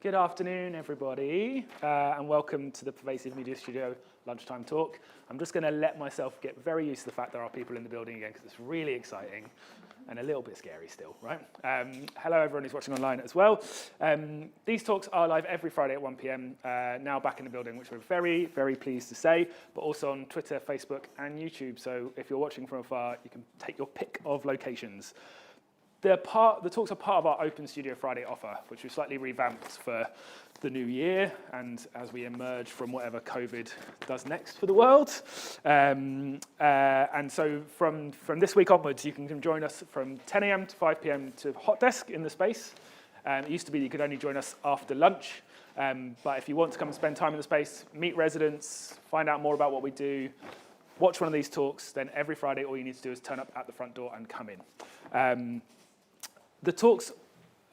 Good afternoon, everybody, and welcome to the Pervasive Media Studio lunchtime talk. I'm just going to let myself get very used to the fact there are people in the building again, because it's really exciting and a little bit scary still, right? Hello, everyone who's watching online as well. These talks are live every Friday at 1 p.m, now back in the building, which we're very, very pleased to say, but also on Twitter, Facebook, and YouTube. So if you're watching from afar, you can take your pick of locations. The talks are part of our Open Studio Friday offer, which we've slightly revamped for the new year and as we emerge from whatever COVID does next for the world. And so from this week onwards, you can join us from 10 a.m. to 5 p.m. to Hot Desk in the space. It used to be that you could only join us after lunch. But if you want to come and spend time in the space, meet residents, find out more about what we do, watch one of these talks, then every Friday all you need to do is turn up at the front door and come in. The talks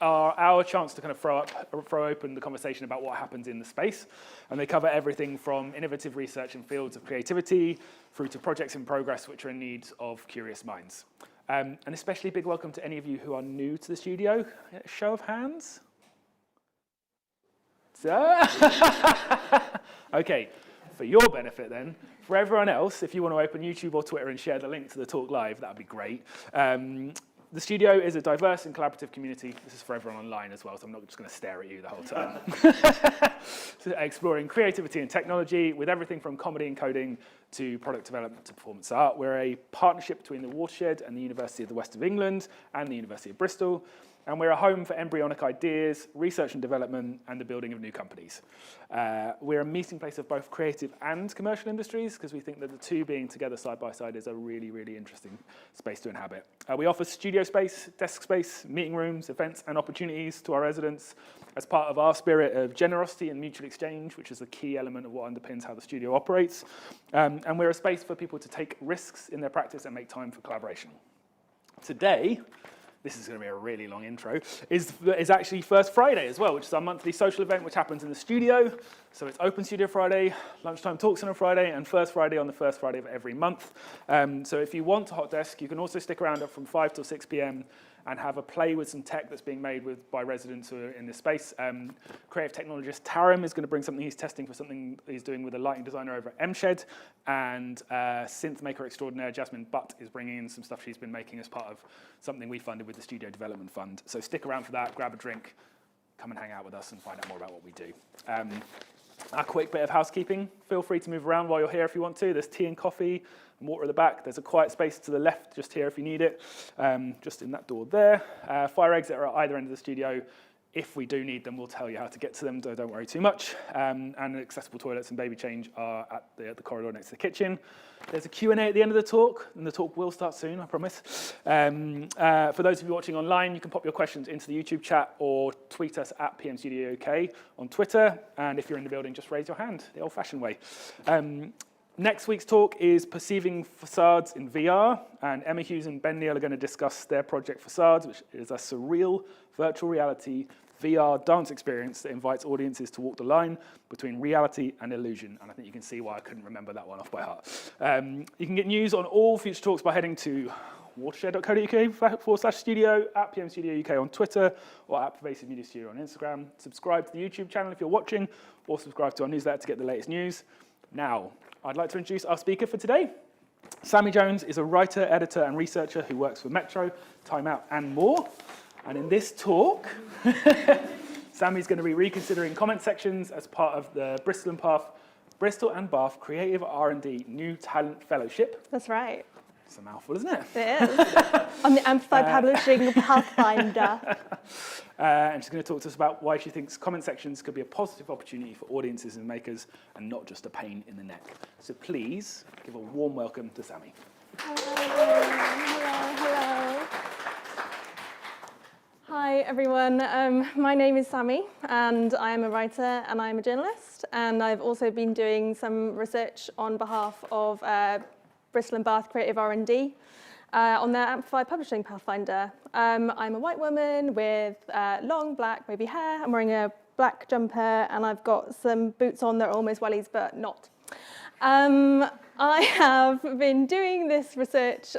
are our chance to kind of throw open the conversation about what happens in the space, and they cover everything from innovative research in fields of creativity through to projects in progress which are in need of curious minds. And especially big welcome to any of you who are new to the studio. Show of hands. Okay, for your benefit then, for everyone else, if you want to open YouTube or Twitter and share the link to the talk live, that would be great. The studio is a diverse and collaborative community. This is for everyone online as well, so I'm not just going to stare at you the whole time. So exploring creativity and technology with everything from comedy and coding to product development to performance art. We're a partnership between the Watershed and the University of the West of England and the University of Bristol. And we're a home for embryonic ideas, research and development, and the building of new companies. We're a meeting place of both creative and commercial industries, because we think that the two being together side by side is a really, really interesting space to inhabit. We offer studio space, desk space, meeting rooms, events, and opportunities to our residents as part of our spirit of generosity and mutual exchange, which is a key element of what underpins how the studio operates. And we're a space for people to take risks in their practice and make time for collaboration. Today, this is going to be a really long intro, is actually First Friday as well, which is our monthly social event which happens in the studio. So it's Open Studio Friday, lunchtime talks on a Friday, and First Friday on the first Friday of every month. So if you want a Hot Desk, you can also stick around from 5 till 6 p.m. and have a play with some tech that's being made by residents who are in this space. Creative technologist Taram is going to bring something he's testing for something he's doing with a lighting designer over at Watershed, and synth maker extraordinaire Jasmine Butt is bringing in some stuff she's been making as part of something we funded with the Studio Development Fund. So stick around for that, grab a drink, come and hang out with us and find out more about what we do. A quick bit of housekeeping. Feel free to move around while you're here if you want to. There's tea and coffee and water at the back. There's a quiet space to the left just here if you need it, just in that door there. Fire exit are at either end of the studio. If we do need them, we'll tell you how to get to them, so don't worry too much. And accessible toilets and baby change are at the corridor next to the kitchen. There's a Q&A at the end of the talk, and the talk will start soon, I promise. For those of you watching online, you can pop your questions into the YouTube chat or tweet us at PMStudioUK on Twitter. And if you're in the building, just raise your hand, the old-fashioned way. Next week's talk is Perceiving Facades in VR, and Emma Hughes and Ben Neal are going to discuss their project Facades, which is a surreal virtual reality VR dance experience that invites audiences to walk the line between reality and illusion. And I think you can see why I couldn't remember that one off by heart. You can get news on all future talks by heading to watershed.co.uk/studio, at PMStudioUK on Twitter, or at Pervasive Media Studio on Instagram. Subscribe to the YouTube channel if you're watching, or subscribe to our newsletter to get the latest news. Now, I'd like to introduce our speaker for today. Sammy Jones is a writer, editor, and researcher who works for Metro, Time Out, and more. And in this talk, Sammy's going to be reconsidering comment sections as part of the Bristol and Bath Creative R&D New Talent Fellowship. That's right. It's a mouthful, isn't it? It is. On the Amplify Publishing Pathfinder. And she's going to talk to us about why she thinks comment sections could be a positive opportunity for audiences and makers and not just a pain in the neck. So please give a warm welcome to Sammy. Hello. Hi, everyone. My name is Sammy, and I am a writer and I'm a journalist. And I've also been doing some research on behalf of Bristol and Bath Creative R&D on their Amplify Publishing Pathfinder. I'm a white woman with long black wavy hair. I'm wearing a black jumper and I've got some boots on that are almost wellies but not. I have been doing this research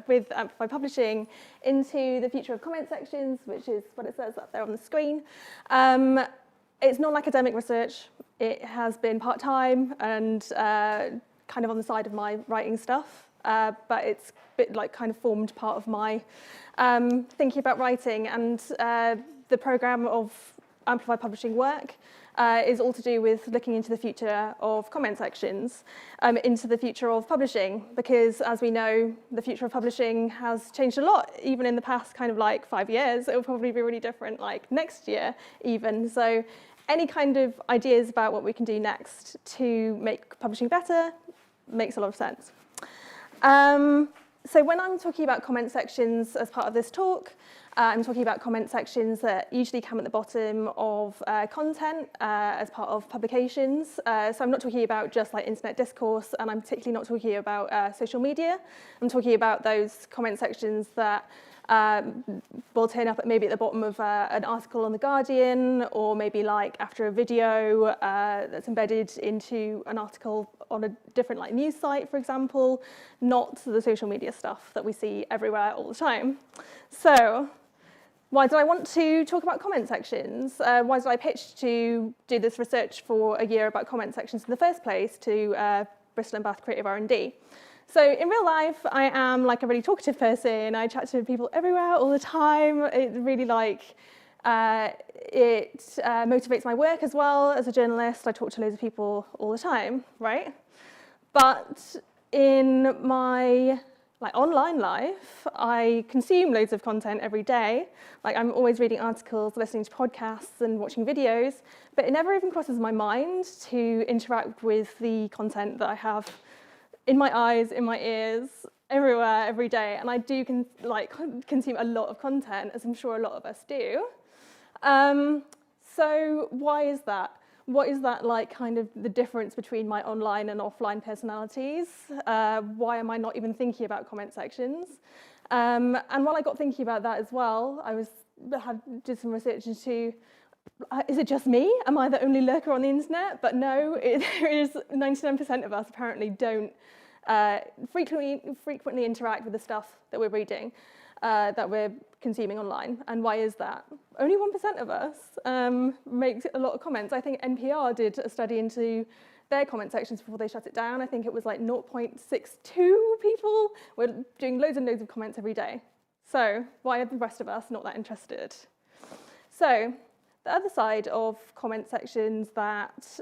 with Amplify Publishing into the future of comment sections, which is what it says up there on the screen. it's non-academic research. It has been part-time and kind of on the side of my writing stuff, but it's a bit like kind of formed part of my thinking about writing. And the program of Amplified Publishing work is all to do with looking into the future of comment sections, into the future of publishing, because as we know, the future of publishing has changed a lot, even in the past kind of like 5 years. It will probably be really different like next year even. So any kind of ideas about what we can do next to make publishing better makes a lot of sense. So when I'm talking about comment sections as part of this talk, I'm talking about comment sections that usually come at the bottom of content as part of publications. So I'm not talking about just like internet discourse, and I'm particularly not talking about social media. I'm talking about those comment sections that will turn up maybe at the bottom of an article on The Guardian, or maybe like after a video that's embedded into an article on a different like news site, for example, not the social media stuff that we see everywhere all the time. So why did I want to talk about comment sections? Why did I pitch to do this research for a year about comment sections in the first place to Bristol and Bath Creative R&D? So in real life, I am like a really talkative person. I chat to people everywhere all the time. It really like, it motivates my work as well. As a journalist, I talk to loads of people all the time, right? But in my like online life, I consume loads of content every day. Like I'm always reading articles, listening to podcasts and watching videos, but it never even crosses my mind to interact with the content that I have in my eyes, in my ears, everywhere, every day. And I do consume a lot of content, as I'm sure a lot of us do. So why is that? What is that like kind of the difference between my online and offline personalities? Why am I not even thinking about comment sections? And while I got thinking about that as well, I did some research into, is it just me? Am I the only lurker on the internet? But no, there is 99% of us apparently don't frequently interact with the stuff that we're reading, that we're consuming online. And why is that? Only 1% of us makes a lot of comments. I think NPR did a study into their comment sections before they shut it down. I think it was like 0.62 people were doing loads and loads of comments every day. So why are the rest of us not that interested? So the other side of comment sections that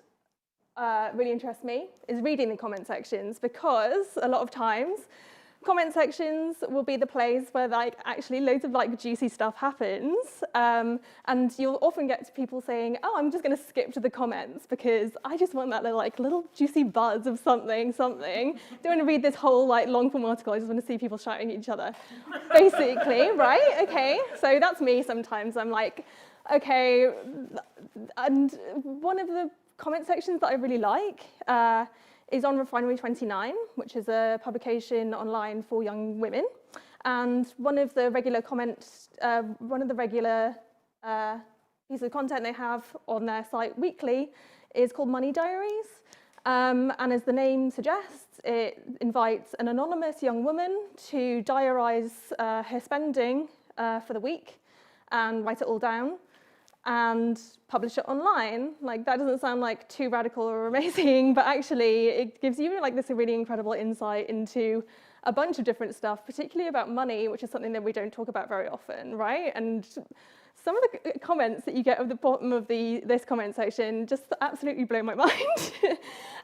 really interests me is reading the comment sections, because a lot of times comment sections will be the place where like actually loads of like juicy stuff happens, and you'll often get people saying, oh, I'm just going to skip to the comments because I just want that little juicy buzz of something. Don't want to read this whole like long form article. I just want to see people shouting at each other, basically, right? Okay, so that's me sometimes. I'm like, okay, and one of the comment sections that I really like is on Refinery 29, which is a publication online for young women. And one of the regular pieces of content they have on their site weekly is called Money Diaries. And as the name suggests, it invites an anonymous young woman to diarise her spending for the week and write it all down and publish it online. Like, that doesn't sound like too radical or amazing, but actually it gives you like this really incredible insight into a bunch of different stuff, particularly about money, which is something that we don't talk about very often, right? And some of the comments that you get at the bottom of this comment section just absolutely blow my mind.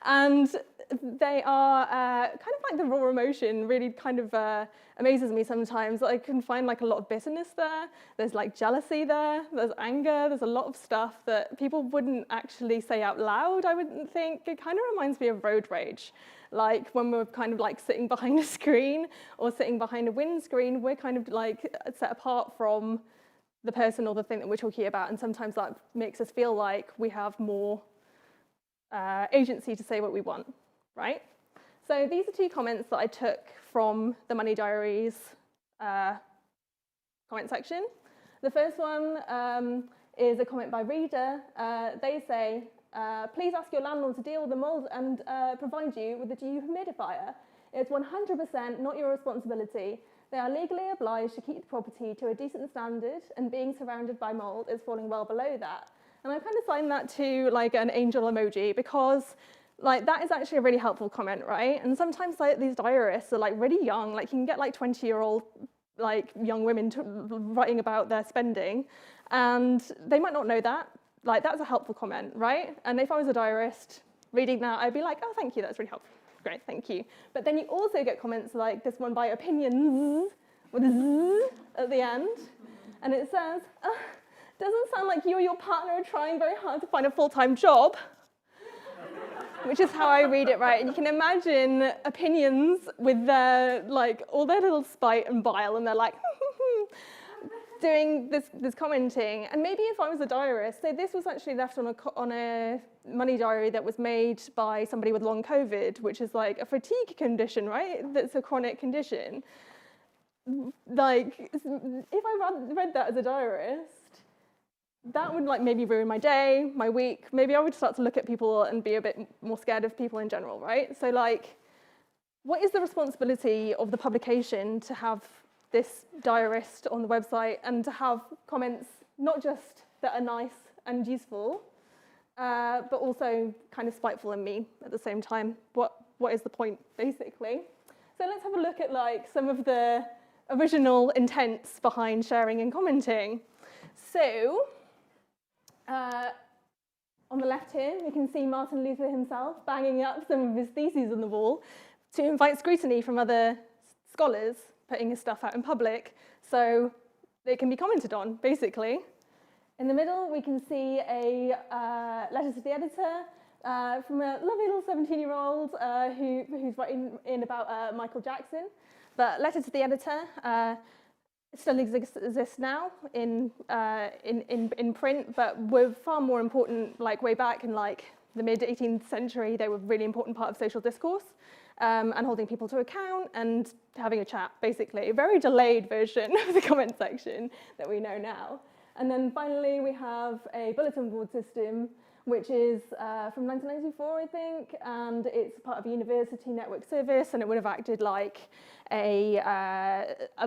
And they are kind of like the raw emotion really kind of amazes me sometimes. I can find like a lot of bitterness there. There's like jealousy there. There's anger. There's a lot of stuff that people wouldn't actually say out loud, I wouldn't think. It kind of reminds me of road rage. Like when we're kind of like sitting behind a screen or sitting behind a windscreen, we're kind of like set apart from the person or the thing that we're talking about. And sometimes that makes us feel like we have more agency to say what we want, right? So these are two comments that I took from the Money Diaries comment section. The first one is a comment by Reader. They say, please ask your landlord to deal with the mold and provide you with a dehumidifier. It's 100% not your responsibility. They are legally obliged to keep the property to a decent standard, and being surrounded by mold is falling well below that. And I kind of assigned that to like an angel emoji because like that is actually a really helpful comment, right? And sometimes like these diarists are like really young, like you can get like 20-year-old like young women writing about their spending, and they might not know that. Like that's a helpful comment, right? And if I was a diarist reading that, I'd be like, oh, thank you, that's really helpful. Great, thank you. But then you also get comments like this one by Opinions with a Z at the end, and it says, doesn't sound like you or your partner are trying very hard to find a full-time job, which is how I read it, right? And you can imagine Opinions with their, like, all their little spite and bile, and they're like, doing this commenting. And maybe if I was a diarist, so this was actually left on a money diary that was made by somebody with long COVID, which is like a fatigue condition, right? That's a chronic condition. Like, if I read that as a diarist, that would like maybe ruin my day, my week. Maybe I would start to look at people and be a bit more scared of people in general, right? So like, what is the responsibility of the publication to have this diarist on the website and to have comments not just that are nice and useful, but also kind of spiteful and mean at the same time? What is the point, basically? So let's have a look at like some of the original intents behind sharing and commenting. So, on the left here, we can see Martin Luther himself banging up some of his theses on the wall to invite scrutiny from other scholars putting his stuff out in public so it can be commented on, basically. In the middle, we can see a letter to the editor from a lovely little 17-year-old who's writing in about Michael Jackson. But letter to the editor still exists now in print, but were far more important like way back in like the mid-18th century. They were a really important part of social discourse and holding people to account and having a chat, basically. A very delayed version of the comment section that we know now. And then finally, we have a bulletin board system, which is from 1994, I think, and it's part of a university network service, and it would have acted like a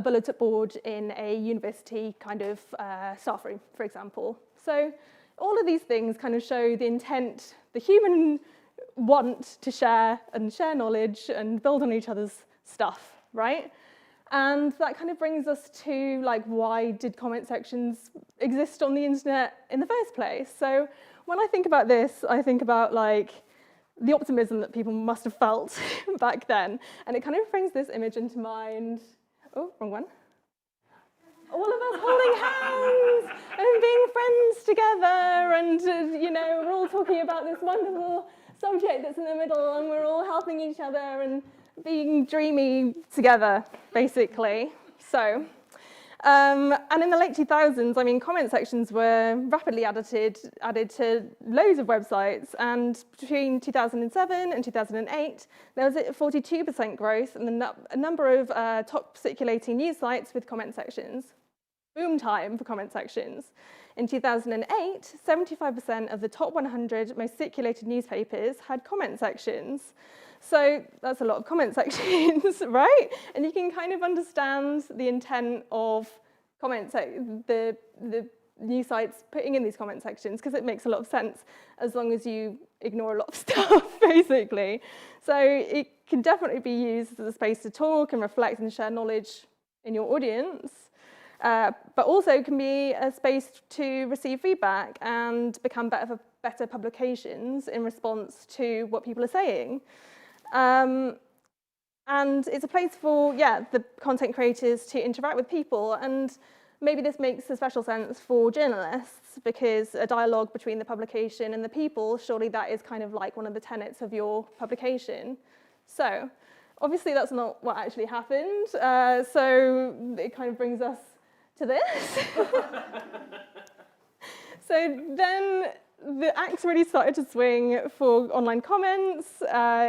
bulletin board in a university kind of staff room, for example. So all of these things kind of show the intent, the human want to share knowledge and build on each other's stuff, right? And that kind of brings us to like, why did comment sections exist on the internet in the first place? So when I think about this, I think about like the optimism that people must have felt back then. And it kind of brings this image into mind. Oh, wrong one. All of us holding hands and being friends together, and you know, we're all talking about this wonderful subject that's in the middle, and we're all helping each other and being dreamy together, basically. So, and in the late 2000s, I mean, comment sections were rapidly added to loads of websites, and between 2007 and 2008, there was a 42% growth in the number of top circulating news sites with comment sections. Boom time for comment sections. In 2008, 75% of the top 100 most circulated newspapers had comment sections. So that's a lot of comment sections, right? And you can kind of understand the intent of the news sites putting in these comment sections, because it makes a lot of sense as long as you ignore a lot of stuff, basically. So it can definitely be used as a space to talk and reflect and share knowledge in your audience. But also can be a space to receive feedback and become better publications in response to what people are saying. And it's a place for, the content creators to interact with people. And maybe this makes a special sense for journalists, because a dialogue between the publication and the people, surely that is kind of like one of the tenets of your publication. So obviously that's not what actually happened. So it kind of brings us to this. So then the axe really started to swing for online comments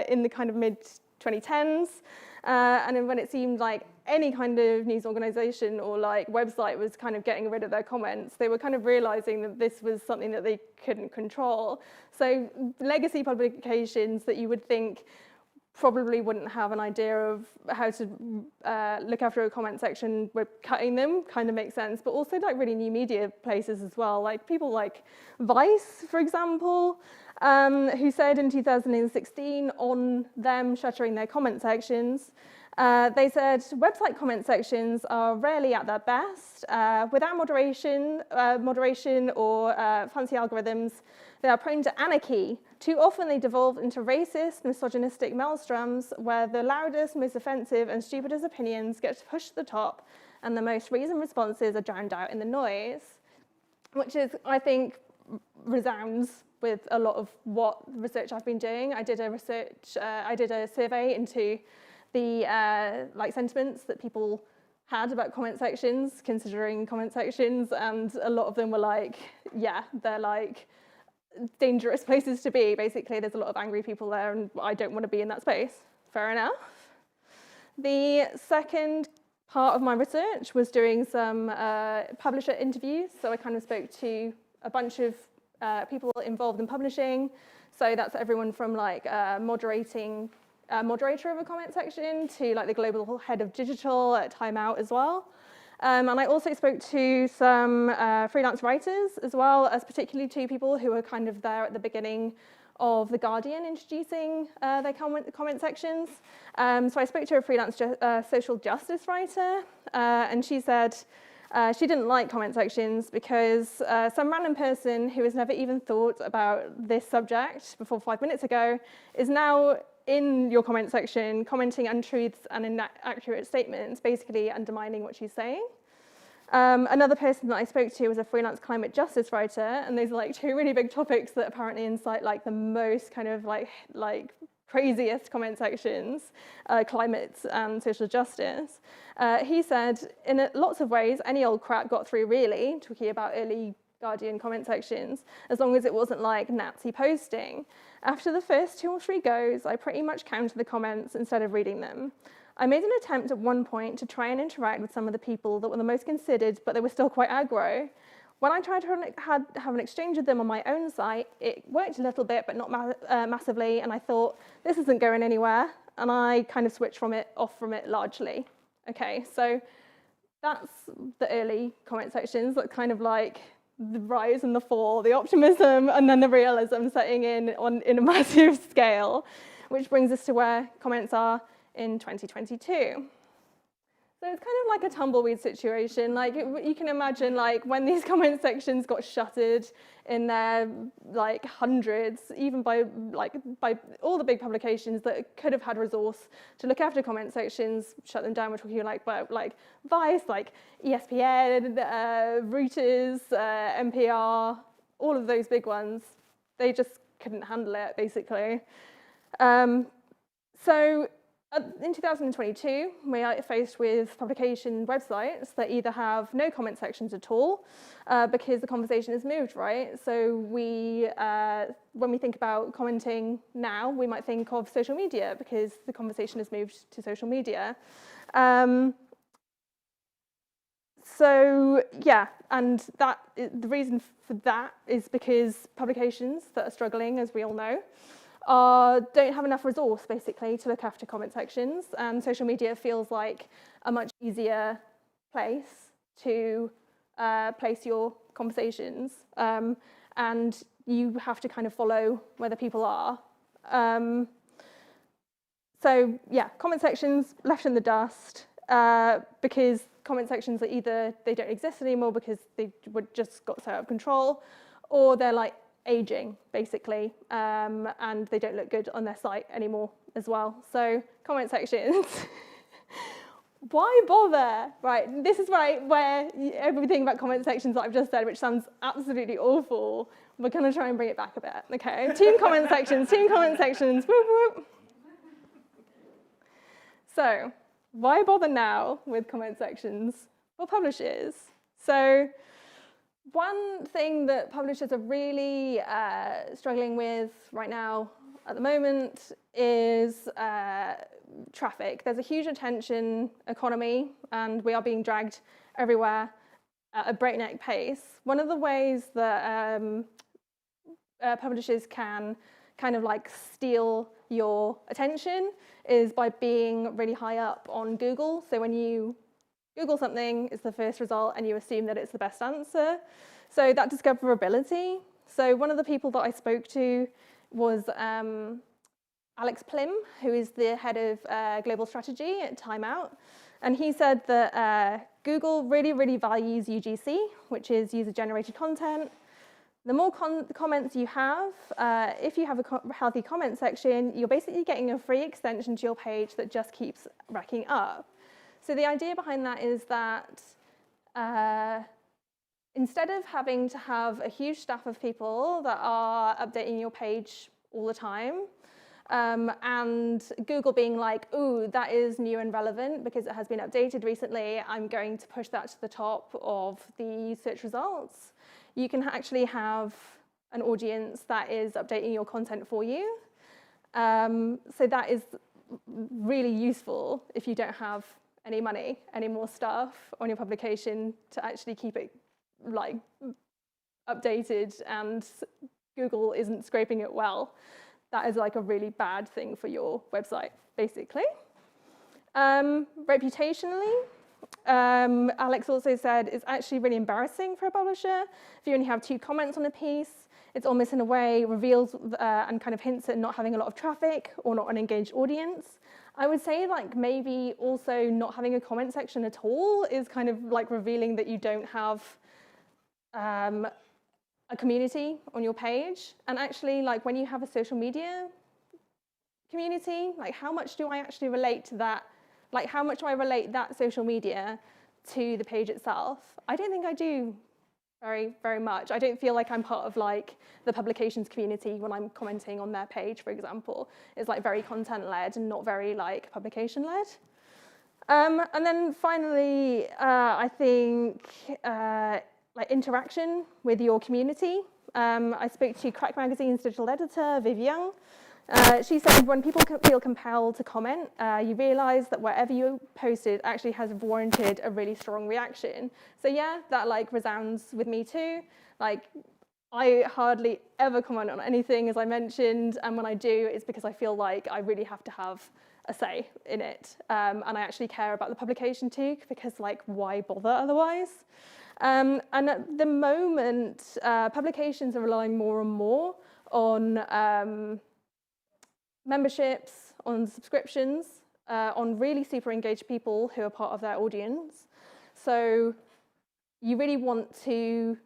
in the kind of mid-2010s. And then when it seemed like any kind of news organization or like website was kind of getting rid of their comments, they were kind of realizing that this was something that they couldn't control. So legacy publications that you would think probably wouldn't have an idea of how to look after a comment section, we're cutting them, kind of makes sense. But also like really new media places as well, like people like Vice, for example, who said in 2016 on them shuttering their comment sections, they said website comment sections are rarely at their best. Without moderation or fancy algorithms, they are prone to anarchy. Too often they devolve into racist, misogynistic maelstroms where the loudest, most offensive and stupidest opinions get pushed to the top and the most reasoned responses are drowned out in the noise, which is, I think, resounds with a lot of what research I've been doing. I did a survey into the like sentiments that people had about comment sections, considering comment sections, and a lot of them were like, yeah, they're like dangerous places to be. Basically, there's a lot of angry people there, and I don't want to be in that space. Fair enough. The second part of my research was doing some publisher interviews. So I kind of spoke to a bunch of people involved in publishing. So that's everyone from like moderator of a comment section to like the global head of digital at Time Out as well. And I also spoke to some freelance writers as well, as particularly two people who were kind of there at the beginning of The Guardian introducing their comment sections. So I spoke to a freelance social justice writer, and she said she didn't like comment sections because some random person who has never even thought about this subject before 5 minutes ago is now in your comment section commenting untruths and inaccurate statements, basically undermining what she's saying. Another person that I spoke to was a freelance climate justice writer, and those are like two really big topics that apparently incite like the most kind of like craziest comment sections, climate and social justice. He said, in lots of ways, any old crap got through really, talking about early Guardian comment sections, as long as it wasn't like Nazi posting. After the first 2 or 3 goes, I pretty much counted the comments instead of reading them. I made an attempt at one point to try and interact with some of the people that were the most considered, but they were still quite aggro. When I tried to have an exchange with them on my own site, it worked a little bit, but not massively, and I thought, this isn't going anywhere, and I kind of switched off from it largely. Okay, so that's the early comment sections, that kind of like the rise and the fall, the optimism, and then the realism setting in a massive scale, which brings us to where comments are in 2022. So it's kind of like a tumbleweed situation. Like you can imagine, like when these comment sections got shuttered in their like hundreds, even by all the big publications that could have had resource to look after comment sections, shut them down. We're talking about like Vice, like ESPN, Reuters, NPR, all of those big ones. They just couldn't handle it, basically. So in 2022, we are faced with publication websites that either have no comment sections at all, because the conversation has moved, right? So when we think about commenting now, we might think of social media because the conversation has moved to social media. So yeah, and the reason for that is because publications that are struggling, as we all know, don't have enough resource, basically, to look after comment sections, and social media feels like a much easier place to place your conversations, and you have to kind of follow where the people are. So yeah, comment sections left in the dust because comment sections are either they don't exist anymore because they just got so out of control, or they're like aging, basically, and they don't look good on their site anymore as well. So comment sections, why bother? Right, this is where everything about comment sections that I've just said, which sounds absolutely awful, we're going to try and bring it back a bit. Okay, team comment sections, whoop, whoop. So why bother now with comment sections for publishers? So one thing that publishers are really struggling with right now at the moment is traffic. There's a huge attention economy, and we are being dragged everywhere at a breakneck pace. One of the ways that publishers can kind of like steal your attention is by being really high up on Google. So when you Google something, it's the first result, and you assume that it's the best answer. So that discoverability. So one of the people that I spoke to was Alex Plim, who is the head of global strategy at Time Out. And he said that Google really, really values UGC, which is user-generated content. The more comments you have, if you have a healthy comment section, you're basically getting a free extension to your page that just keeps racking up. So the idea behind that is that instead of having to have a huge staff of people that are updating your page all the time, and Google being like, ooh, that is new and relevant because it has been updated recently, I'm going to push that to the top of the search results. You can actually have an audience that is updating your content for you. So that is really useful if you don't have any money, any more stuff on your publication to actually keep it like updated and Google isn't scraping it well. That is like a really bad thing for your website, basically. Reputationally, Alex also said it's actually really embarrassing for a publisher if you only have 2 comments on a piece. It's almost in a way reveals and kind of hints at not having a lot of traffic or not an engaged audience. I would say like maybe also not having a comment section at all is kind of like revealing that you don't have a community on your page. And actually, like when you have a social media community, like how much do I actually relate to that? Like how much do I relate that social media to the page itself? I don't think I do very, very much. I don't feel like I'm part of like the publications community when I'm commenting on their page, for example. It's like very content-led and not very like publication-led. And then finally, I think like interaction with your community. I spoke to Crack Magazine's digital editor, Viv Young. She said when people feel compelled to comment, you realize that whatever you posted actually has warranted a really strong reaction. So yeah, that like resounds with me too. Like I hardly ever comment on anything, as I mentioned, and when I do, it's because I feel like I really have to have a say in it. And I actually care about the publication too, because like why bother otherwise? And at the moment, publications are relying more and more on memberships, on subscriptions, on really super engaged people who are part of their audience. So you really want to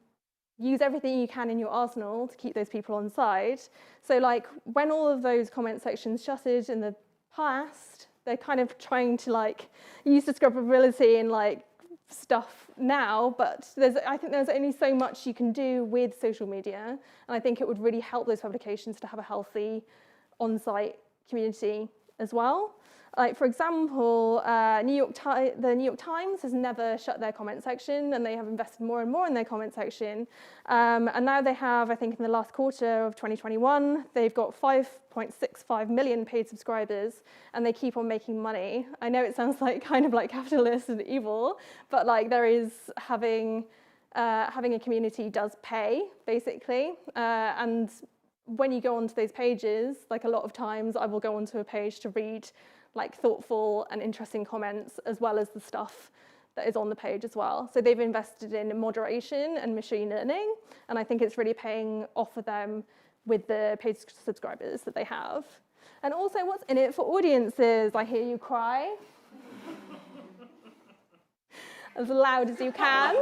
use everything you can in your arsenal to keep those people on side. So like when all of those comment sections shuttered in the past, they're kind of trying to like use discoverability and like stuff now, but I think there's only so much you can do with social media, and I think it would really help those publications to have a healthy on-site community as well. Like for example, the New York Times has never shut their comment section, and they have invested more and more in their comment section. And now they have, I think in the last quarter of 2021, they've got 5.65 million paid subscribers, and they keep on making money. I know it sounds like kind of like capitalist and evil, but like there is having a community does pay, basically. And when you go onto those pages, like a lot of times I will go onto a page to read like thoughtful and interesting comments, as well as the stuff that is on the page as well. So they've invested in moderation and machine learning, and I think it's really paying off for them with the paid subscribers that they have. And also, what's in it for audiences? I hear you cry. As loud as you can.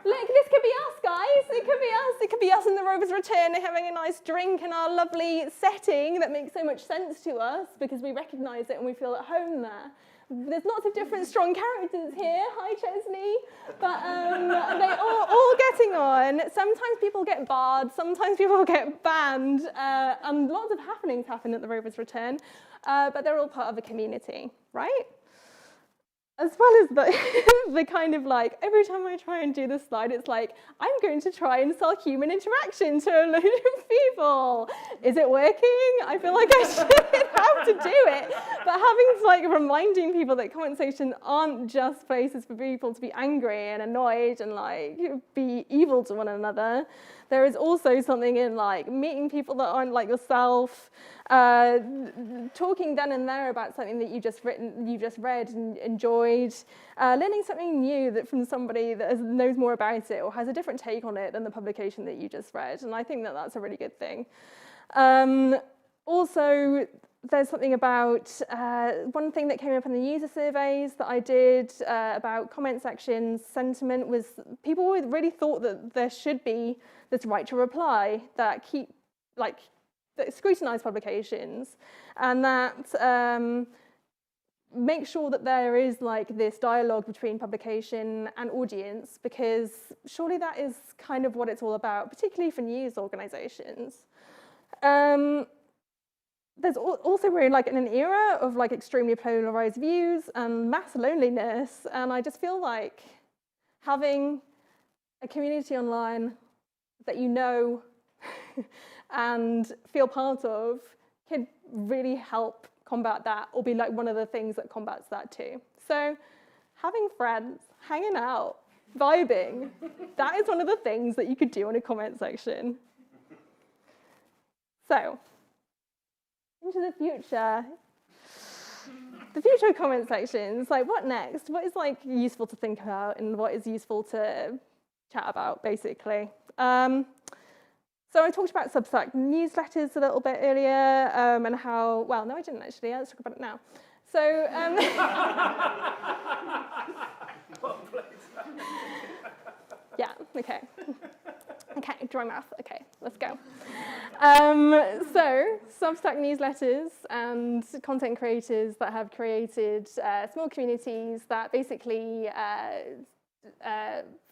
Look, this could be us, guys. It could be us. It could be us in the Rover's Return having a nice drink in our lovely setting that makes so much sense to us because we recognise it and we feel at home there. There's lots of different strong characters here. Hi, Chesney. But they're all getting on. Sometimes people get barred. Sometimes people get banned. And lots of happenings happen at the Rover's Return. But they're all part of a community, right? as well as the kind of like, every time I try and do this slide, it's like, I'm going to try and sell human interaction to a load of people. Is it working? I feel like I shouldn't have to do it. But having to like reminding people that comment sections aren't just places for people to be angry and annoyed and like be evil to one another. There is also something in like meeting people that aren't like yourself, talking then and there about something that you just read and enjoyed, learning something new that from somebody that knows more about it or has a different take on it than the publication that you just read. And I think that that's a really good thing. Also, there's something about one thing that came up in the user surveys that I did about comment sections. Sentiment was people really thought that there should be this right to reply that that scrutinize publications and that make sure that there is like this dialogue between publication and audience, because surely that is kind of what it's all about, particularly for news organizations. There's also we're like in an era of like extremely polarized views and mass loneliness, and I just feel like having a community online that you know and feel part of can really help combat that, or be like one of the things that combats that too. So having friends, hanging out, vibing, that is one of the things that you could do in a comment section. So into the future. The future of comment sections, like what next? What is like useful to think about and what is useful to chat about, basically? So I talked about Substack newsletters a little bit earlier and how, well, no, I didn't actually. Let's talk about it now. So, yeah, okay. Okay, dry mouth. Okay, let's go. So, Substack newsletters and content creators that have created small communities that basically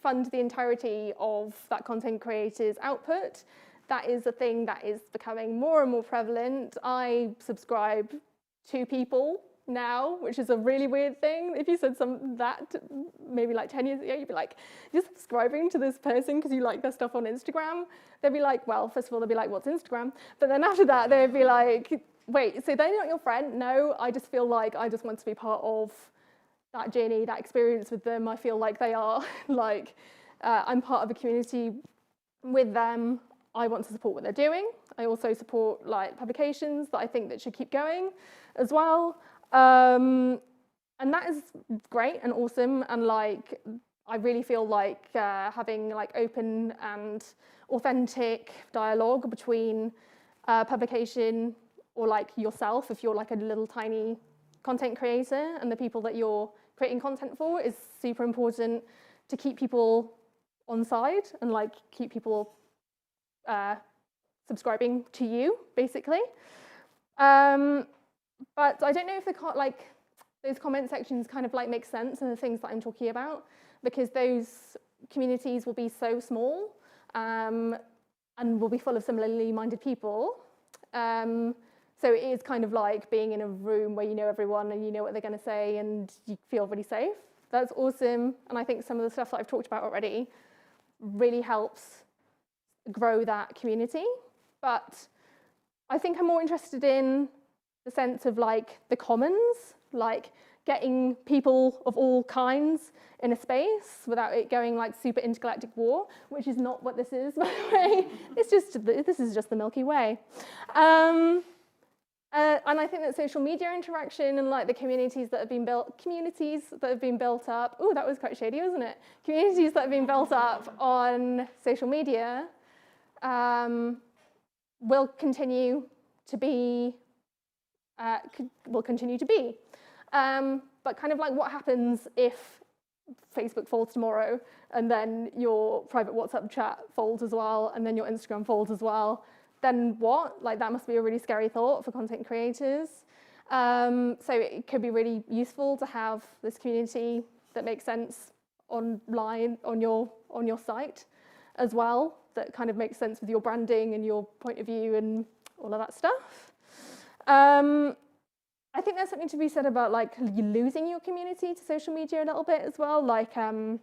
fund the entirety of that content creator's output. That is a thing that is becoming more and more prevalent. I subscribe to people now, which is a really weird thing. If you said that maybe like 10 years ago, you'd be like, you're subscribing to this person because you like their stuff on Instagram. They'd be like, well, first of all, they'd be like, what's Instagram? But then after that, they'd be like, wait, so they're not your friend? No, I just feel like I just want to be part of that journey, that experience with them. I feel like they are like, I'm part of a community with them. I want to support what they're doing. I also support like publications that I think that should keep going as well. And that is great and awesome. And like, I really feel like having like open and authentic dialogue between publication or like yourself, if you're like a little tiny content creator, and the people that you're creating content for is super important to keep people on side and like keep people subscribing to you, basically. But I don't know if those comment sections kind of like make sense in the things that I'm talking about, because those communities will be so small and will be full of similarly minded people. So it is kind of like being in a room where you know everyone and you know what they're going to say and you feel really safe. That's awesome. And I think some of the stuff that I've talked about already really helps grow that community. But I think I'm more interested in the sense of like the commons, like getting people of all kinds in a space without it going like super intergalactic war, which is not what this is, by the way. This is just the Milky Way. And I think that social media interaction and like the communities that have been built up, oh, that was quite shady, wasn't it? Communities that have been built up on social media will continue to be. But kind of like what happens if Facebook folds tomorrow and then your private WhatsApp chat folds as well and then your Instagram folds as well, then what? Like that must be a really scary thought for content creators. So it could be really useful to have this community that makes sense online on your site as well, that kind of makes sense with your branding and your point of view and all of that stuff. I think there's something to be said about like you losing your community to social media a little bit as well. Like the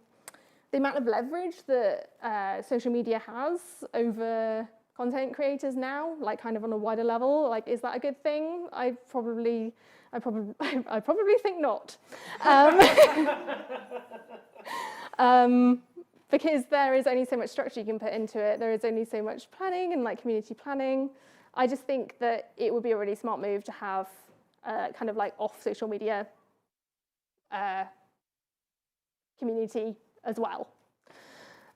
amount of leverage that social media has over content creators now, like kind of on a wider level. Like, is that a good thing? I probably think not. Because there is only so much structure you can put into it. There is only so much planning and like community planning. I just think that it would be a really smart move to have kind of like off social media community as well.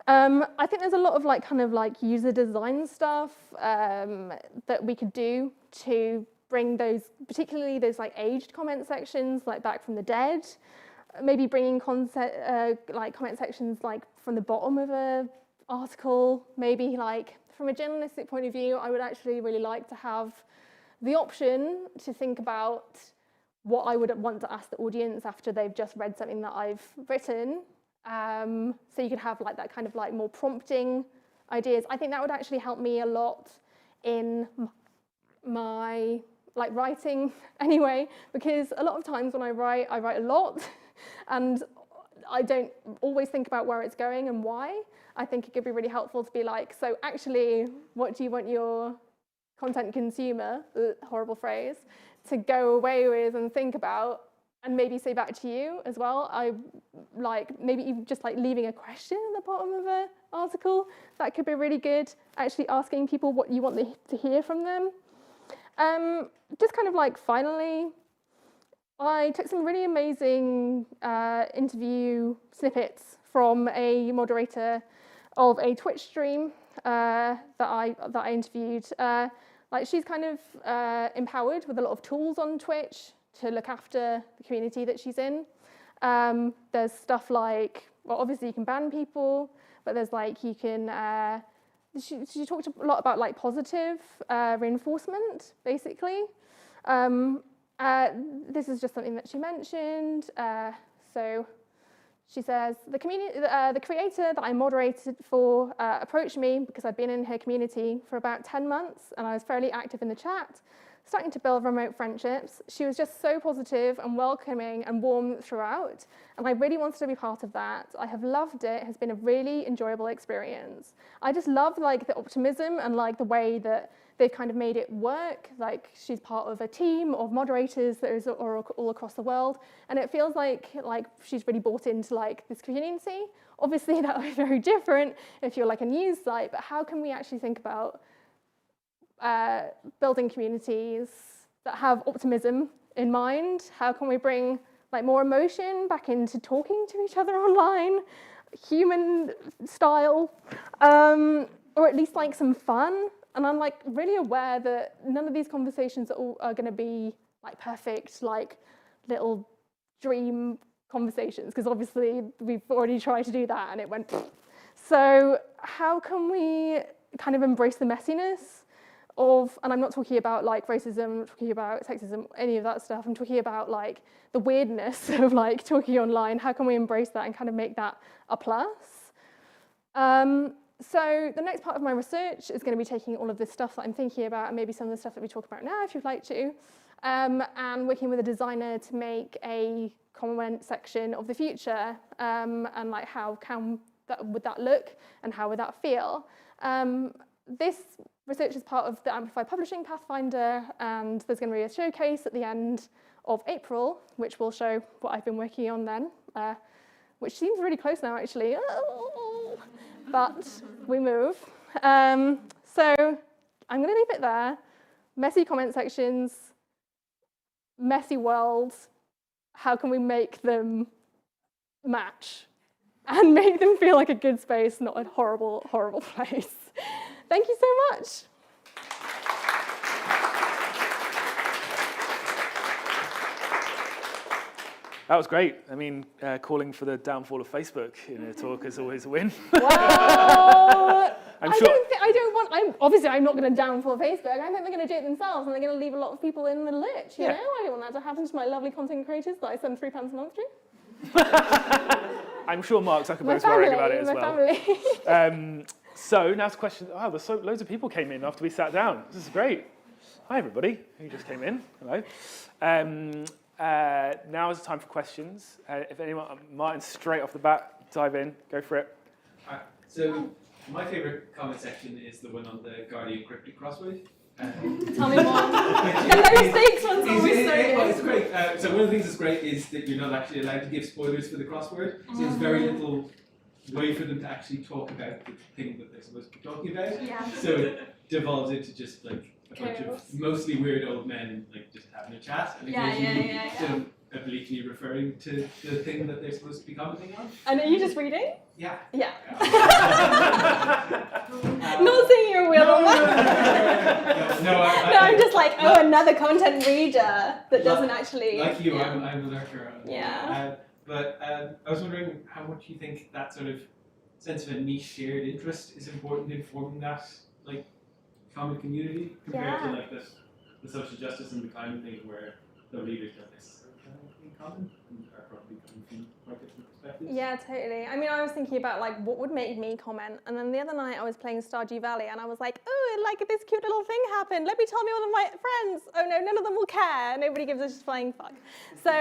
I think there's a lot of like kind of like user design stuff that we could do to bring those, particularly those like aged comment sections like back from the dead. Maybe bringing like comment sections like from the bottom of a article. Maybe like from a journalistic point of view, I would actually really like to have the option to think about what I would want to ask the audience after they've just read something that I've written. So you could have like that kind of like more prompting ideas. I think that would actually help me a lot in my like writing anyway, because a lot of times when I write a lot and I don't always think about where it's going and why. I think it could be really helpful to be like, so actually, what do you want your content consumer, horrible phrase, to go away with and think about, and maybe say back to you as well. I like maybe even just like leaving a question at the bottom of an article. That could be really good. Actually asking people what you want to hear from them. Just kind of like finally, I took some really amazing interview snippets from a moderator of a Twitch stream that I interviewed. Like she's kind of empowered with a lot of tools on Twitch to look after the community that she's in. There's stuff like, well, obviously you can ban people, but there's like you can. She talked a lot about like positive reinforcement, basically. This is just something that she mentioned. So she says, the creator that I moderated for approached me because I'd been in her community for about 10 months and I was fairly active in the chat, starting to build remote friendships. She was just so positive and welcoming and warm throughout, and I really wanted to be part of that. I have loved it. It has been a really enjoyable experience. I just love like the optimism and like the way that they've kind of made it work. Like she's part of a team of moderators that is all across the world, and it feels like she's really bought into like this community. Obviously that would be very different if you're like a news site, but how can we actually think about building communities that have optimism in mind? How can we bring like more emotion back into talking to each other online, human style, or at least like some fun? And I'm like really aware that none of these conversations are going to be like perfect, like little dream conversations, because obviously we've already tried to do that and it went. So how can we kind of embrace the messiness of, and I'm not talking about like racism, I'm not talking about sexism, any of that stuff. I'm talking about like the weirdness of like talking online. How can we embrace that and kind of make that a plus? So the next part of my research is going to be taking all of this stuff that I'm thinking about and maybe some of the stuff that we talk about now, if you'd like to, and working with a designer to make a comment section of the future, and like how would that look and how would that feel? This research is part of the Amplify Publishing Pathfinder, and there's going to be a showcase at the end of April, which will show what I've been working on then, which seems really close now, actually. But we move. So I'm going to leave it there. Messy comment sections, messy worlds. How can we make them match and make them feel like a good space, not a horrible, horrible place? Thank you so much. That was great. I mean, calling for the downfall of Facebook in a talk is always a win. Well, Obviously, I'm not going to downfall Facebook. I think they're going to do it themselves, and they're going to leave a lot of people in the lurch. You know, I don't want that to happen to my lovely content creators that I send £3 a month to. I'm sure Mark Zuckerberg's worrying about it as well. So now's the question. Oh, loads of people came in after we sat down. This is great. Hi everybody who just came in. Hello. Now is the time for questions. If anyone, Martin, straight off the bat, dive in, go for it. So my favourite comment section is the one on the Guardian cryptic crossword. Tell me more. The low stakes one's always so good. Well, it's great. So one of the things that's great is that you're not actually allowed to give spoilers for the crossword. So there's very little way for them to actually talk about the thing that they're supposed to be talking about. Yeah. So it devolves into just like a bunch of mostly weird old men like just having a chat and occasionally sort of obliquely referring to the thing that they're supposed to be commenting on. And are you just reading? Yeah. Yeah. Not saying you're a wheel on that. No, I'm just like, another content reader that doesn't actually. Like you, I'm a lurker. Yeah. But I was wondering how much you think that sort of sense of a niche shared interest is important in forming that like common community compared to like the social justice and the climate thing where the leaders don't necessarily have anything in common and are probably coming from quite different perspectives. Yeah, totally. I mean, I was thinking about like what would make me comment, and then the other night I was playing Stardew Valley, and I was like, oh, like this cute little thing happened. Let me tell me all of my friends. Oh no, none of them will care. Nobody gives a flying fuck. So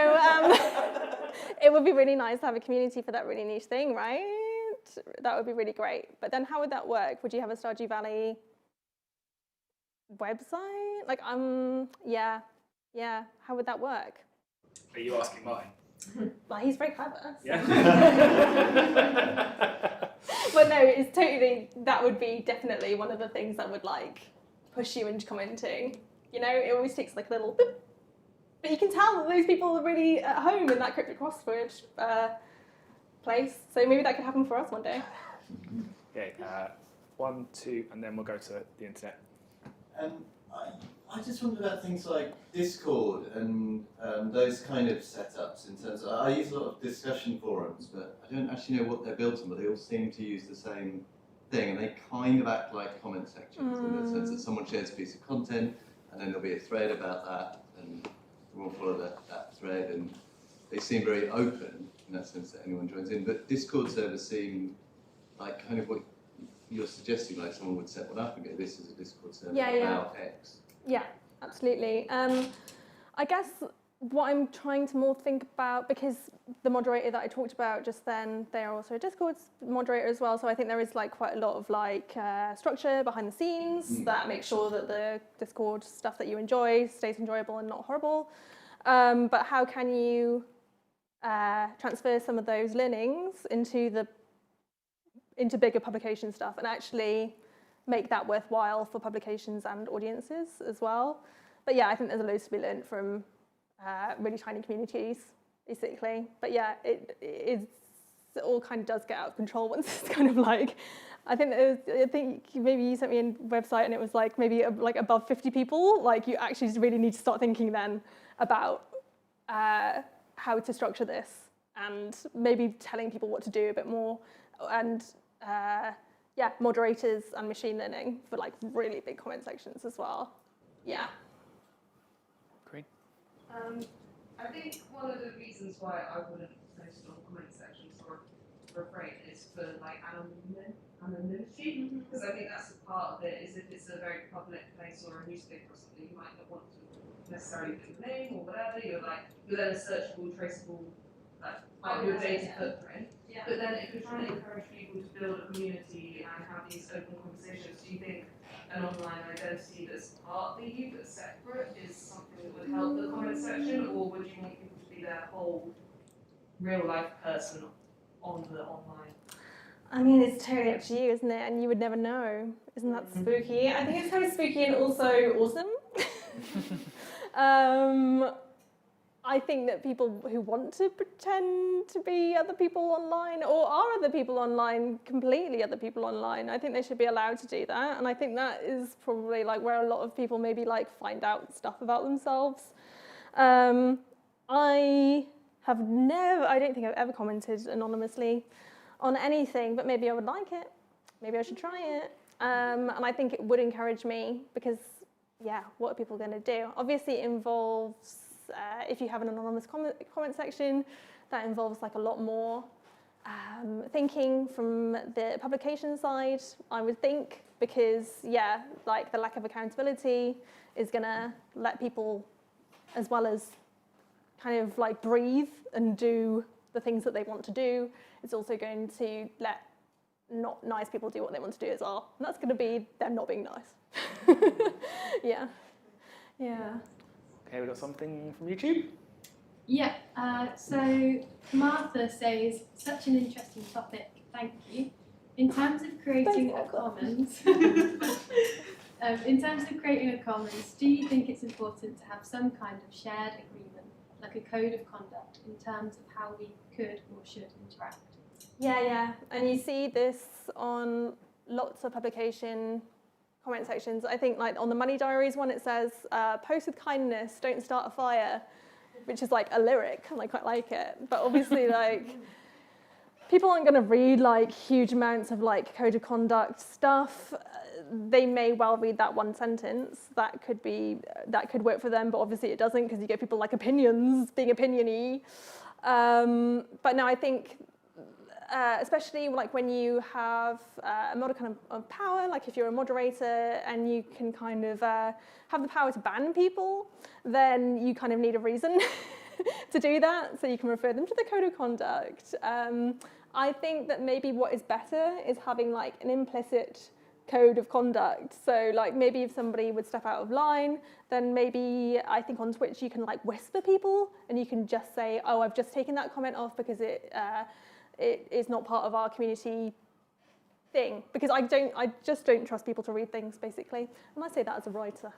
it would be really nice to have a community for that really niche thing, right? That would be really great. But then how would that work? Would you have a Stardew Valley website? Like, yeah. How would that work? Are you asking Martin? Well, he's very clever. Yeah. But no, it's totally, that would be definitely one of the things that would like push you into commenting. You know, it always takes like a little boop. But you can tell that those people are really at home in that cryptic crossword place. So maybe that could happen for us one day. Okay, 1, 2, and then we'll go to the internet. I just wonder about things like Discord and those kind of setups in terms of, I use a lot of discussion forums, but I don't actually know what they're built on, but they all seem to use the same thing, and they kind of act like comment sections in the sense that someone shares a piece of content, and then there'll be a thread about that, and we'll follow that thread, and they seem very open in that sense that anyone joins in, but Discord servers seem like kind of what you're suggesting, like someone would set one up and go, this is a Discord server about X. Yeah, absolutely. I guess what I'm trying to more think about, because the moderator that I talked about just then, they are also a Discord moderator as well, so I think there is like quite a lot of like structure behind the scenes that makes sure that the Discord stuff that you enjoy stays enjoyable and not horrible. But how can you transfer some of those learnings into bigger publication stuff and actually make that worthwhile for publications and audiences as well? But yeah, I think there's a lot to be learned from really tiny communities, basically. But yeah, it all kind of does get out of control once it's kind of like, I think maybe you sent me a website and it was like maybe like above 50 people. Like you actually really need to start thinking then about how to structure this and maybe telling people what to do a bit more, and moderators and machine learning for like really big comment sections as well. Yeah. Great. I think one of the reasons why I wouldn't post on comment sections or refrain is for like anonymity, because I think that's a part of it. Is if it's a very public place or a newspaper or something, you might not want to necessarily put your name or whatever. You're then a searchable, traceable part of your data footprint. Yeah. But then if you're trying to encourage people to build a community and have these open conversations, do you think an online identity that's partly you but separate is something that would help the comment section, or would you want people to be their whole real life person on the online? I mean, it's totally up to you, isn't it? And you would never know. Isn't that spooky? I think it's kind of spooky and also awesome. I think that people who want to pretend to be other people online or are other people online, completely other people online, I think they should be allowed to do that. And I think that is probably like where a lot of people maybe like find out stuff about themselves. I don't think I've ever commented anonymously on anything, but maybe I would like it. Maybe I should try it. And I think it would encourage me because, yeah, what are people going to do? Obviously it involves, if you have an anonymous comment section, that involves like a lot more Thinking from the publication side, I would think, because yeah, like the lack of accountability is going to let people, as well as kind of like breathe and do the things that they want to do, it's also going to let not nice people do what they want to do as well. And that's going to be them not being nice. Yeah. Yeah. Okay, we've got something from YouTube. Yeah, so Martha says, such an interesting topic, thank you. In terms of creating a commons, do you think it's important to have some kind of shared agreement, like a code of conduct, in terms of how we could or should interact? Yeah, and you see this on lots of publication comment sections. I think like on the Money Diaries one, it says, post with kindness, don't start a fire, which is like a lyric, and I quite like it. But obviously, like, people aren't going to read like huge amounts of like code of conduct stuff. They may well read that one sentence. That could work for them, but obviously it doesn't, because you get people like opinions, being opinion-y. But no, I think, especially like when you have a modicum of power, like if you're a moderator and you can kind of have the power to ban people, then you kind of need a reason to do that, so you can refer them to the code of conduct. I think that maybe what is better is having like an implicit code of conduct. So like maybe if somebody would step out of line, then maybe I think on Twitch you can like whisper people and you can just say, oh, I've just taken that comment off because it is not part of our community thing. Because I just don't trust people to read things, basically. And I say that as a writer.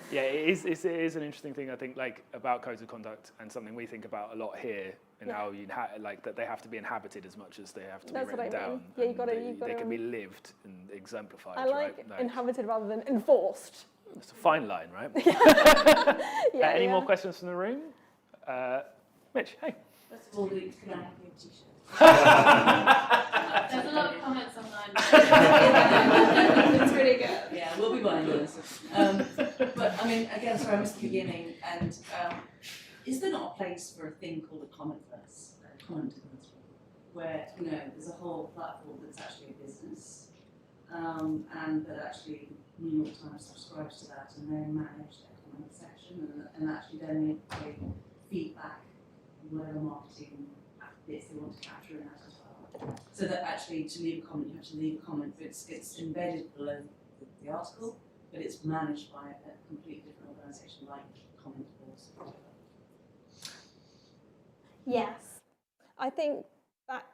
Yeah, it is an interesting thing, I think, like about codes of conduct, and something we think about a lot here, and how you like that they have to be inhabited as much as they have to be written down. Yeah, you got to. They can be lived and exemplified. I like right? inhabited rather than enforced. It's a fine line, right? Any more questions from the room? Mitch, hey. First of all, Luke, can I have your t-shirt? There's a lot of comments online. It's really good. Yeah, we'll be buying those. But I mean, again, sorry, I missed the beginning. And is there not a place for a thing called a commentverse, where there's a whole platform that's actually a business, and that actually New York Times subscribes to that, and they manage their comment section, and actually then they feedback whatever marketing bits they want to capture in that as well. So that actually to leave a comment, you have to leave a comment. It's embedded below the article, but it's managed by a completely different organisation like Comment Boards. Yes, I think that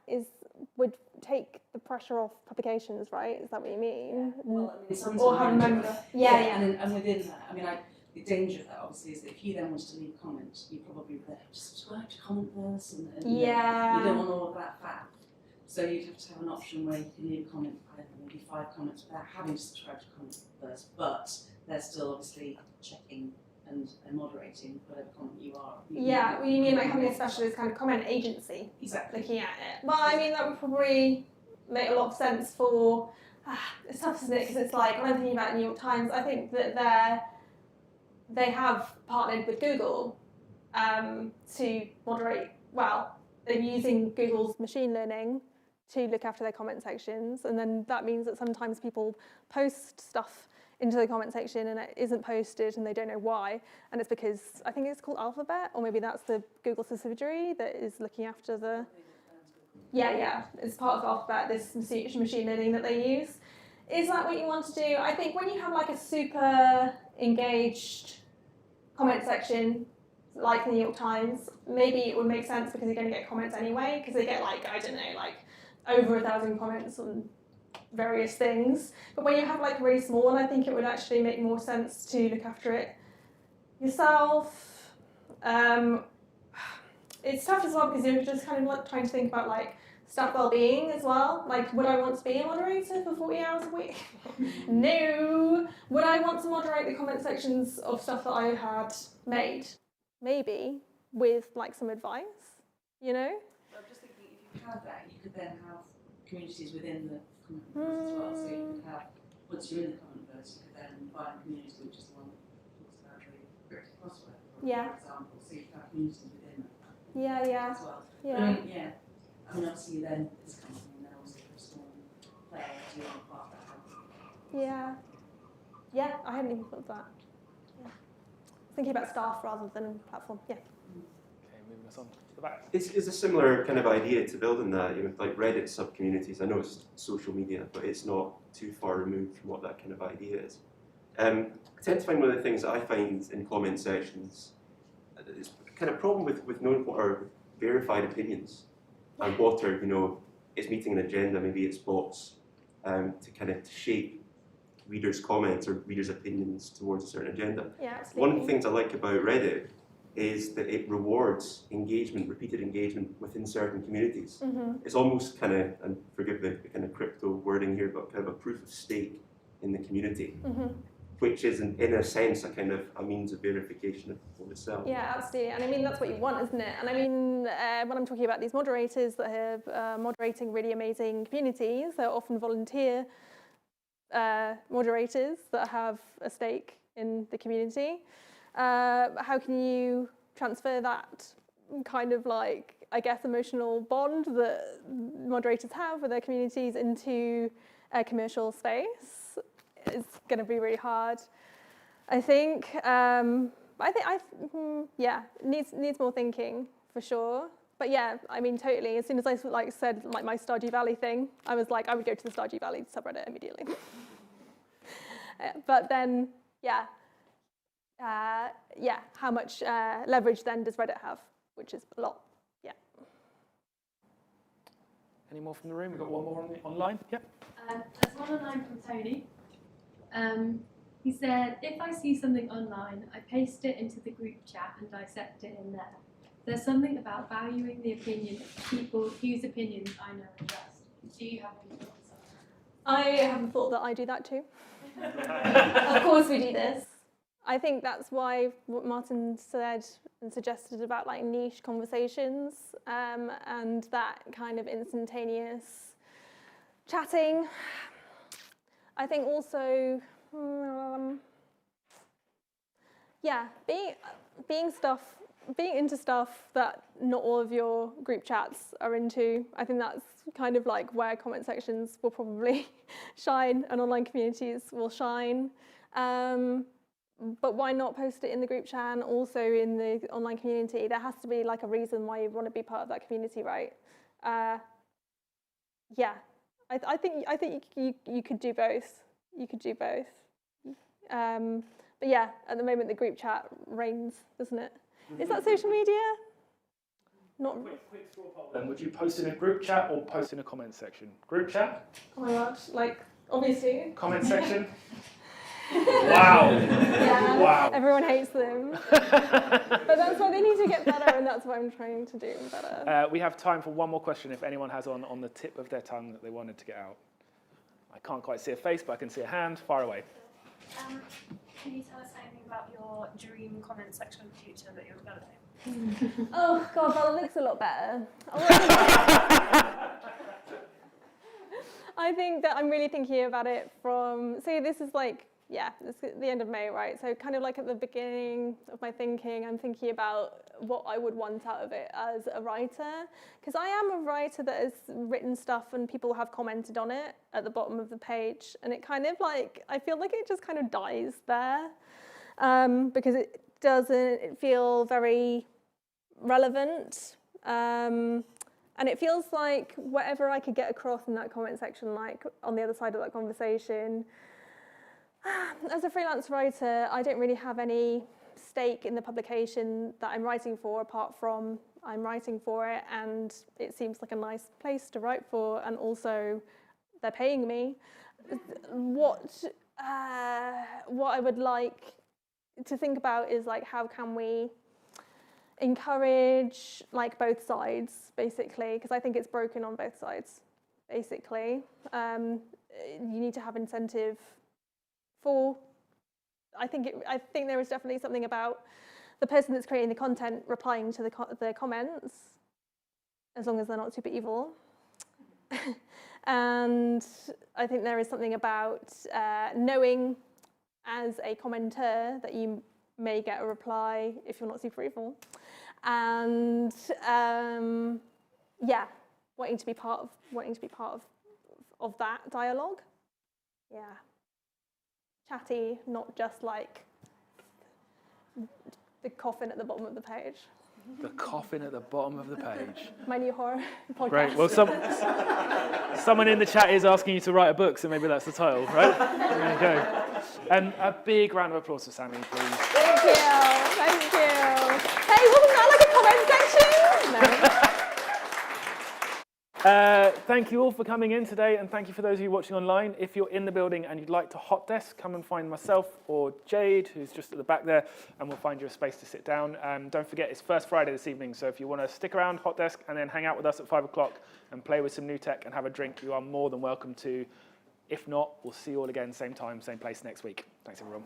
would take the pressure off publications, right? Is that what you mean? Well, I mean, or have a member. Yeah. And within that, I mean, the danger of that obviously is that if you then wanted to leave a comment, you probably would have to subscribe to Commentverse, and you don't want all of that faff. So you'd have to have an option where you can leave a comment, I don't know, maybe 5 comments without having to subscribe to Commentverse, but they're still obviously checking and moderating whatever comment you are. Yeah, well, you mean like having a specialist kind of comment agency? Exactly. Looking at it. Well, I mean, that would probably make a lot of sense for, it's tough, isn't it? Because it's like, when I'm thinking about New York Times, I think that they have partnered with Google to moderate, well, they're using Google's machine learning to look after their comment sections, and then that means that sometimes people post stuff into the comment section and it isn't posted and they don't know why, and it's because, I think it's called Alphabet, or maybe that's the Google subsidiary that is looking after the... Yeah, it's part of Alphabet, this machine learning that they use. Is that what you want to do? I think when you have like a super engaged comment section, like the New York Times, maybe it would make sense because you're going to get comments anyway, because they get like, I don't know, like over 1,000 comments on various things. But when you have like a really small one, I think it would actually make more sense to look after it yourself. It's tough as well because you're just kind of like trying to think about like staff well-being as well. Like, would I want to be a moderator for 40 hours a week? No. Would I want to moderate the comment sections of stuff that I had made? Maybe, with like some advice, you know? So I'm just thinking, if you had that, you could then have communities within the Commentverse as well. So you could have, once you're in the Commentverse, you could then find a community, which is the one that talks about the corrective crossword, for example. So you could have communities within that. Yeah, yeah, as well. yeah. But I mean, yeah. I mean, obviously then this company and then also Bristol player as well part of that helps. Yeah. Yeah, I hadn't even thought of that. Yeah. Thinking about staff rather than platform. Yeah. Okay, moving us on to the back. It's a similar kind of idea to building that, you know, like Reddit sub-communities. I know it's social media, but it's not too far removed from what that kind of idea is. I tend to find one of the things that I find in comment sections is kind of problem with knowing what are verified opinions and what are, you know, it's meeting an agenda, maybe it's bots, to kind of shape readers' comments or readers' opinions towards a certain agenda. Yeah, absolutely. One of the things I like about Reddit is that it rewards engagement, repeated engagement within certain communities. Mm-hmm. It's almost kind of, and forgive the kind of crypto wording here, but kind of a proof of stake in the community, Mm-hmm. which is in a sense a kind of a means of verification of itself. Yeah, absolutely. And I mean, that's what you want, isn't it? And I mean, when I'm talking about these moderators that are moderating really amazing communities, they're often volunteer moderators that have a stake in the community. How can you transfer that kind of like, I guess, emotional bond that moderators have with their communities into a commercial space? It's going to be really hard, I think. Yeah, needs more thinking for sure. But yeah, I mean, totally. As soon as I said my Stardew Valley thing, I was like, I would go to the Stardew Valley subreddit immediately. But then, yeah, how much leverage then does Reddit have? Which is a lot. Yeah. Any more from the room? We've got one more online. Yeah. There's one online from Tony. He said, if I see something online, I paste it into the group chat and dissect it in there. There's something about valuing the opinion of people whose opinions I know and trust. Do you have any thoughts on that? I have thought that I do that too. Of course we do this. I think that's why what Martin said and suggested about like niche conversations and that kind of instantaneous chatting. I think also, being into stuff that not all of your group chats are into. I think that's kind of like where comment sections will probably shine and online communities will shine. But why not post it in the group chat and also in the online community? There has to be like a reason why you want to be part of that community, right? Yeah, I think you could do both. You could do both. But yeah, at the moment the group chat reigns, doesn't it? Is that social media? Not. Quick straw poll then. Would you post in a group chat or post in a comment section? Group chat? Oh my gosh, like obviously. Comment section? Wow. Yeah. Wow. Everyone hates them. But that's why they need to get better, and that's what I'm trying to do better. We have time for one more question if anyone has on the tip of their tongue that they wanted to get out. I can't quite see a face, but I can see a hand. Far away. Can you tell us anything about your dream comment section in the future that you're developing? Oh God, well it looks a lot better. I think that I'm really thinking about it from, so this is like, yeah, it's the end of May, right? So kind of like at the beginning of my thinking, I'm thinking about what I would want out of it as a writer. Because I am a writer that has written stuff and people have commented on it at the bottom of the page. And it kind of like, I feel like it just kind of dies there. Because it doesn't feel very relevant. And it feels like whatever I could get across in that comment section, like on the other side of that conversation. As a freelance writer, I don't really have any stake in the publication that I'm writing for, apart from I'm writing for it and it seems like a nice place to write for, and also they're paying me. What I would like to think about is like, how can we encourage like both sides, basically, because I think it's broken on both sides, basically. You need to have incentive for, I think there is definitely something about the person that's creating the content replying to the comments, as long as they're not super evil. And I think there is something about knowing as a commenter that you may get a reply if you're not super evil. and yeah, wanting to be part of that dialogue. Yeah, chatty, not just like the coffin at the bottom of the page. The coffin at the bottom of the page. My new horror podcast. Great. Well, someone in the chat is asking you to write a book, so maybe that's the title, right? There you go. And a big round of applause for Sammy, please. Thank you. Thank you. Hey, wasn't that like a comment section? No. Thank you all for coming in today, and thank you for those of you watching online. If you're in the building and you'd like to hot desk, come and find myself or Jade, who's just at the back there, and we'll find you a space to sit down. Don't forget, it's First Friday this evening, so if you want to stick around, hot desk, and then hang out with us at 5 o'clock and play with some new tech and have a drink, you are more than welcome to. If not, we'll see you all again, same time, same place next week. Thanks, everyone.